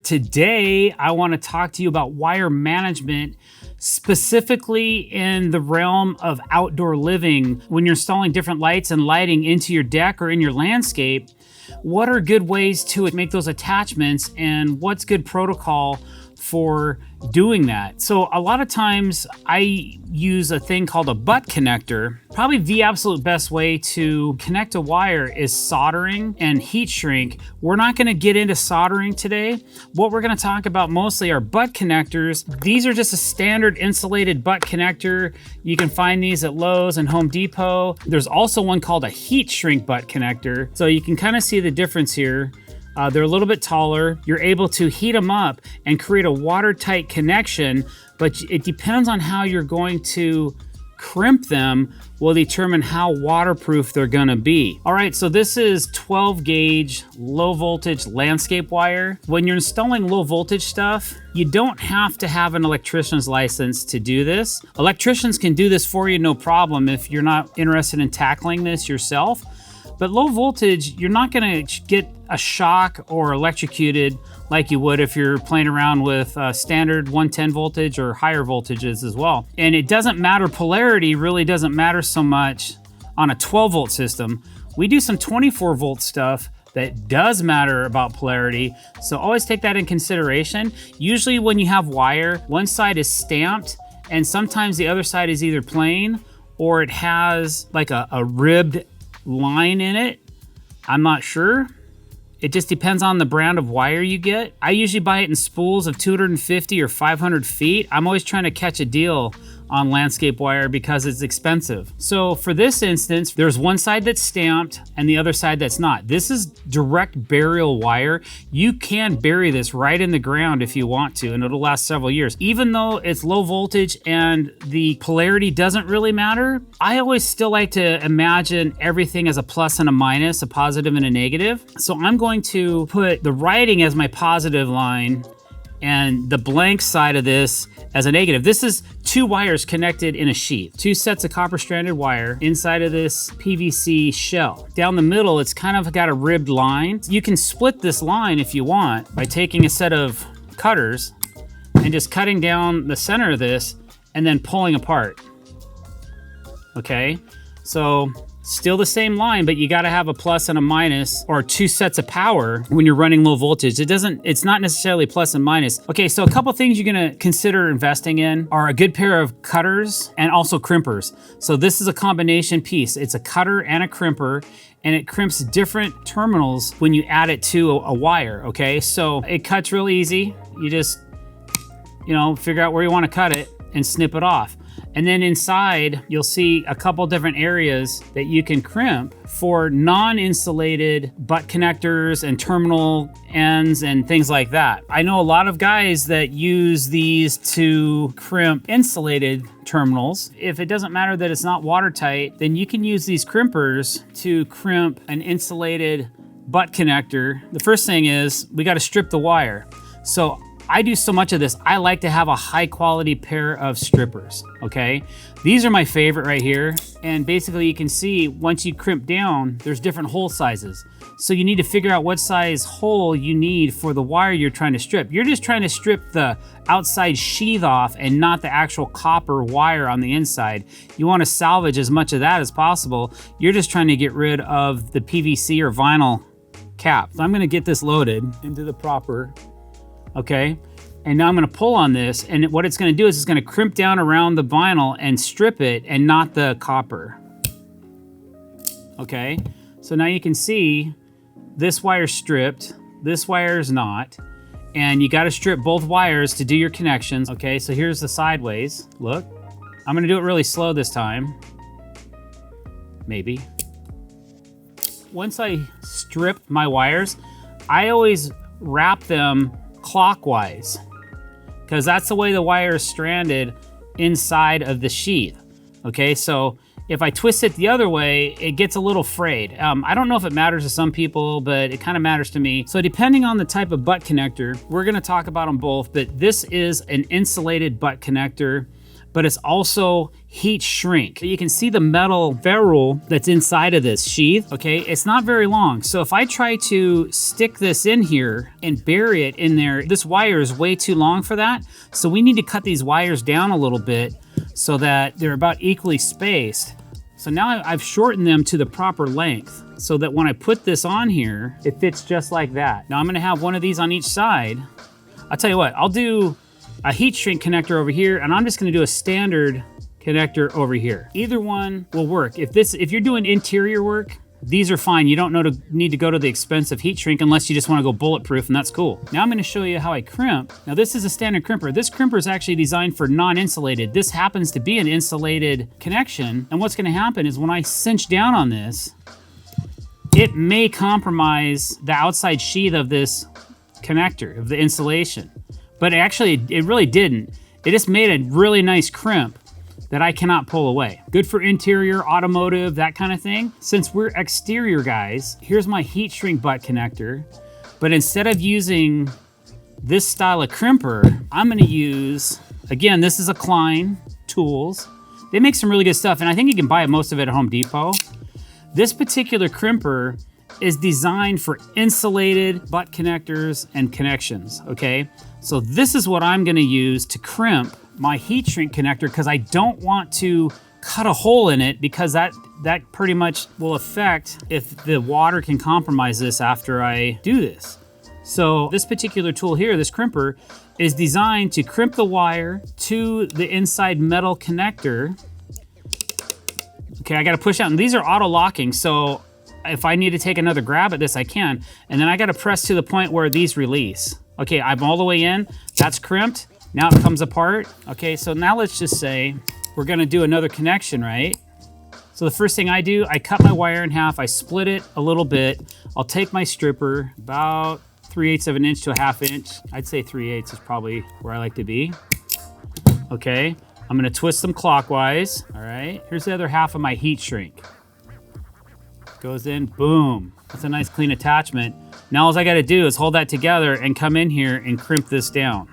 Today, I want to talk to you about wire management, specifically in the realm of outdoor living. When you're installing different lights and lighting into your deck or in your landscape, what are good ways to make those attachments and what's good protocol for doing that? So a lot of times I use a thing called a butt connector. Probably the absolute best way to connect a wire is soldering and heat shrink. We're not going to get into soldering today. What we're going to talk about mostly are butt connectors. These are just a standard insulated butt connector. You can find these at Lowe's and Home Depot. There's also one called a heat shrink butt connector. So you can kind of see the difference here. They're a little bit taller. You're able to heat them up and create a watertight connection, but it depends on how you're going to crimp them will determine how waterproof they're gonna be. All right, so this is 12 gauge low voltage landscape wire. When you're installing low voltage stuff, you don't have to have an electrician's license to do this. Electricians can do this for you, no problem, if you're not interested in tackling this yourself. But low voltage, you're not gonna get a shock or electrocuted like you would if you're playing around with standard 110 voltage or higher voltages as well. And it doesn't matter, polarity really doesn't matter so much on a 12 volt system. We do some 24 volt stuff that does matter about polarity, so always take that in consideration. Usually when you have wire, one side is stamped and sometimes the other side is either plain or it has like a ribbed line in it. I'm not sure. It just depends on the brand of wire you get. I usually buy it in spools of 250 or 500 feet. I'm always trying to catch a deal on landscape wire because it's expensive. So for this instance, there's one side that's stamped and the other side that's not. This is direct burial wire. You can bury this right in the ground if you want to, and it'll last several years. Even though it's low voltage and the polarity doesn't really matter, I always still like to imagine everything as a plus and a minus, a positive and a negative. So I'm going to put the writing as my positive line and the blank side of this as a negative. This is two wires connected in a sheath, two sets of copper stranded wire inside of this PVC shell. Down the middle, it's kind of got a ribbed line. You can split this line if you want by taking a set of cutters and just cutting down the center of this and then pulling apart. Okay, so still the same line, but you gotta have a plus and a minus or two sets of power when you're running low voltage. It's not necessarily plus and minus. Okay, so a couple things you're gonna consider investing in are a good pair of cutters and also crimpers. So this is a combination piece. It's a cutter and a crimper, and it crimps different terminals when you add it to a wire, okay? So it cuts real easy. You just, figure out where you wanna cut it and snip it off. And then inside, you'll see a couple different areas that you can crimp for non-insulated butt connectors and terminal ends and things like that. I know a lot of guys that use these to crimp insulated terminals. If it doesn't matter that it's not watertight, then you can use these crimpers to crimp an insulated butt connector. The first thing is we got to strip the wire. So I do so much of this, I like to have a high quality pair of strippers, okay? These are my favorite right here. And basically you can see once you crimp down, there's different hole sizes. So you need to figure out what size hole you need for the wire you're trying to strip. You're just trying to strip the outside sheath off and not the actual copper wire on the inside. You want to salvage as much of that as possible. You're just trying to get rid of the PVC or vinyl cap. So I'm gonna get this loaded into the proper, okay? And now I'm gonna pull on this, and what it's gonna do is it's gonna crimp down around the vinyl and strip it and not the copper. Okay, so now you can see this wire's stripped, this wire is not, and you gotta strip both wires to do your connections. Okay, so here's the sideways, look. I'm gonna do it really slow this time. Maybe. Once I strip my wires, I always wrap them clockwise because that's the way the wire is stranded inside of the sheath. Okay, so if I twist it the other way, it gets a little frayed. I don't know if it matters to some people, but it kind of matters to me. So depending on the type of butt connector, we're gonna talk about them both, but this is an insulated butt connector. but it's also heat shrink. You can see the metal ferrule that's inside of this sheath, okay? It's not very long. So if I try to stick this in here and bury it in there, this wire is way too long for that. So we need to cut these wires down a little bit so that they're about equally spaced. So now I've shortened them to the proper length so that when I put this on here, it fits just like that. Now I'm gonna have one of these on each side. I'll tell you what, I'll do a heat shrink connector over here, and I'm just gonna do a standard connector over here. Either one will work. If you're doing interior work, these are fine. You don't need to go to the expense of heat shrink unless you just wanna go bulletproof, and that's cool. Now I'm gonna show you how I crimp. Now this is a standard crimper. This crimper is actually designed for non-insulated. This happens to be an insulated connection, and what's gonna happen is when I cinch down on this, it may compromise the outside sheath of this connector, of the insulation. But actually, it really didn't. It just made a really nice crimp that I cannot pull away. Good for interior, automotive, that kind of thing. Since we're exterior guys, here's my heat shrink butt connector. But instead of using this style of crimper, I'm gonna use, again, this is a Klein Tools. They make some really good stuff, and I think you can buy most of it at Home Depot. This particular crimper is designed for insulated butt connectors and connections, okay? So this is what I'm gonna use to crimp my heat shrink connector because I don't want to cut a hole in it because that pretty much will affect if the water can compromise this after I do this. So this particular tool here, this crimper, is designed to crimp the wire to the inside metal connector. Okay, I gotta push out, and these are auto locking, so if I need to take another grab at this, I can. And then I gotta press to the point where these release. Okay, I'm all the way in, that's crimped. Now it comes apart. Okay, so now let's just say we're gonna do another connection, right? So the first thing I do, I cut my wire in half, I split it a little bit. I'll take my stripper, about 3/8 of an inch to a 1/2 inch. I'd say 3/8 is probably where I like to be. Okay, I'm gonna twist them clockwise. All right, here's the other half of my heat shrink. Goes in, boom. That's a nice clean attachment. Now all I gotta do is hold that together and come in here and crimp this down.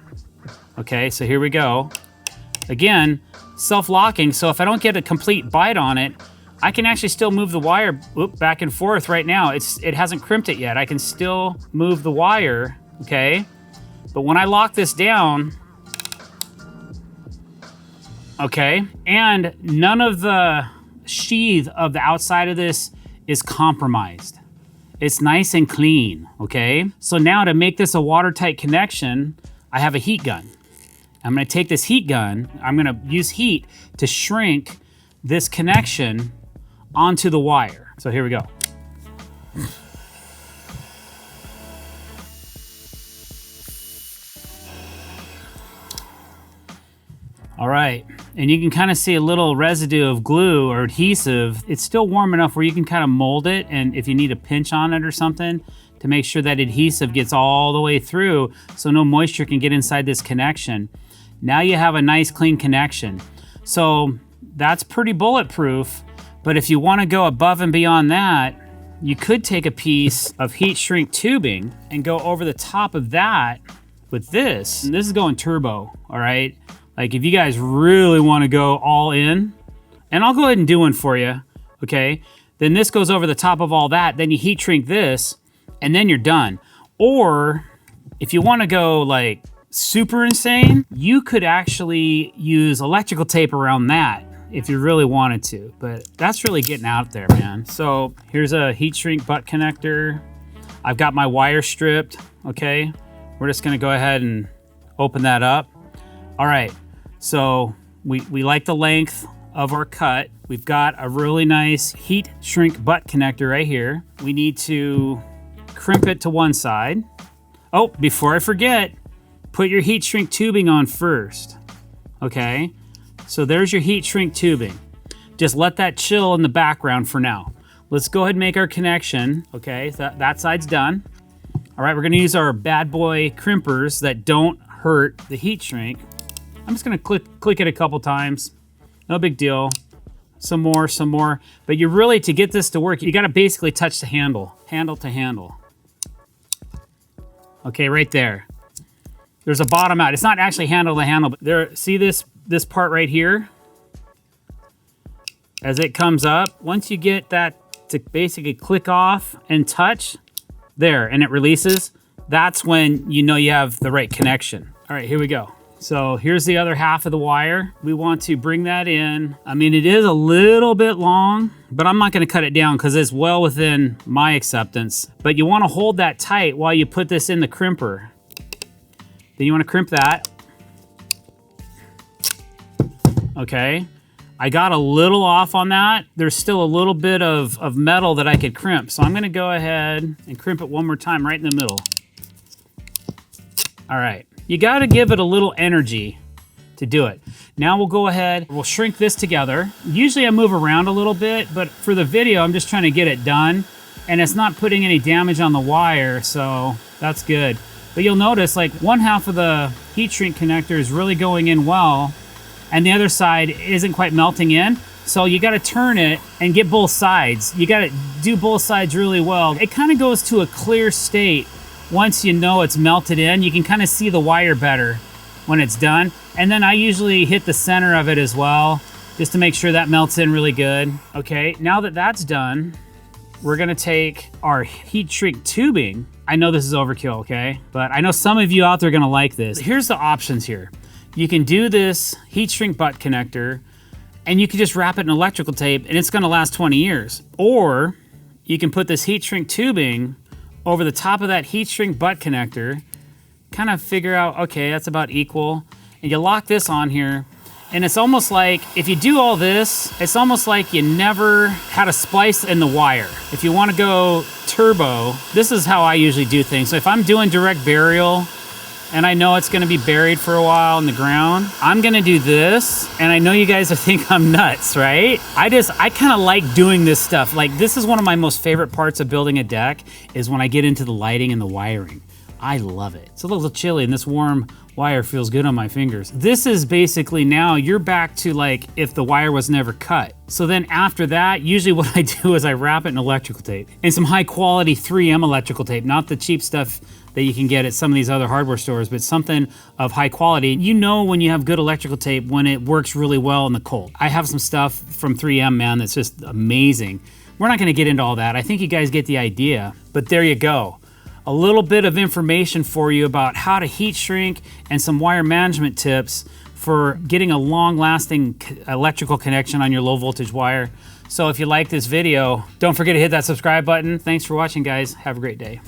Okay, so here we go. Again, self-locking, so if I don't get a complete bite on it, I can actually still move the wire back and forth right now. It hasn't crimped it yet. I can still move the wire, okay? But when I lock this down, okay, and none of the sheath of the outside of this is compromised. It's nice and clean, okay? So now to make this a watertight connection, I have a heat gun. I'm gonna take this heat gun, I'm gonna use heat to shrink this connection onto the wire. So here we go. All right, and you can kind of see a little residue of glue or adhesive. It's still warm enough where you can kind of mold it, and if you need a pinch on it or something, to make sure that adhesive gets all the way through so no moisture can get inside this connection. Now you have a nice clean connection. So that's pretty bulletproof, but if you want to go above and beyond that, you could take a piece of heat shrink tubing and go over the top of that with this. And this is going turbo, all right? Like if you guys really want to go all in, and I'll go ahead and do one for you, okay? Then this goes over the top of all that, then you heat shrink this, and then you're done. Or if you want to go like super insane, you could actually use electrical tape around that if you really wanted to, but that's really getting out there, man. So here's a heat shrink butt connector. I've got my wire stripped, okay? We're just gonna go ahead and open that up. All right, so we like the length of our cut. We've got a really nice heat shrink butt connector right here. We need to crimp it to one side. Oh, before I forget, put your heat shrink tubing on first, okay? So there's your heat shrink tubing. Just let that chill in the background for now. Let's go ahead and make our connection, okay? That side's done. All right, we're gonna use our bad boy crimpers that don't hurt the heat shrink. I'm just gonna click it a couple times. No big deal. Some more. But you really, to get this to work, you gotta basically touch the handle to handle. Okay, right there. There's a bottom out. It's not actually handle to handle, but there, see this this part right here, as it comes up, once you get that to basically click off and touch, there, and it releases, that's when you know you have the right connection. All right, here we go. So here's the other half of the wire. We want to bring that in. I mean, it is a little bit long, but I'm not gonna cut it down because it's well within my acceptance. But you wanna hold that tight while you put this in the crimper. Then you wanna crimp that. Okay. I got a little off on that. There's still a little bit of metal that I could crimp. So I'm gonna go ahead and crimp it one more time right in the middle. All right, you gotta give it a little energy to do it. Now we'll go ahead, we'll shrink this together. Usually I move around a little bit, but for the video, I'm just trying to get it done, and it's not putting any damage on the wire, so that's good. But you'll notice like one half of the heat shrink connector is really going in well, and the other side isn't quite melting in. So you gotta turn it and get both sides. You gotta do both sides really well. It kind of goes to a clear state once you know it's melted in. You can kind of see the wire better when it's done. And then I usually hit the center of it as well, just to make sure that melts in really good. Okay, now that that's done, we're gonna take our heat shrink tubing. I know this is overkill, okay? But I know some of you out there are gonna like this. Here's the options here. You can do this heat shrink butt connector and you can just wrap it in electrical tape and it's gonna last 20 years. Or you can put this heat shrink tubing over the top of that heat shrink butt connector, kind of figure out, okay, that's about equal. And you lock this on here. And it's almost like, if you do all this, it's almost like you never had a splice in the wire. If you wanna go turbo, this is how I usually do things. So if I'm doing direct burial, and I know it's gonna be buried for a while in the ground, I'm gonna do this, and I know you guys think I'm nuts, right? I kinda like doing this stuff. Like, this is one of my most favorite parts of building a deck, is when I get into the lighting and the wiring. I love it. It's a little chilly, and this warm wire feels good on my fingers. This is basically now, you're back to like, if the wire was never cut. So then after that, usually what I do is I wrap it in electrical tape, and some high quality 3M electrical tape, not the cheap stuff that you can get at some of these other hardware stores, but something of high quality. You know when you have good electrical tape when it works really well in the cold. I have some stuff from 3M, man, that's just amazing. We're not gonna get into all that. I think you guys get the idea, but there you go. A little bit of information for you about how to heat shrink and some wire management tips for getting a long-lasting electrical connection on your low voltage wire. So if you like this video, don't forget to hit that subscribe button. Thanks for watching, guys. Have a great day.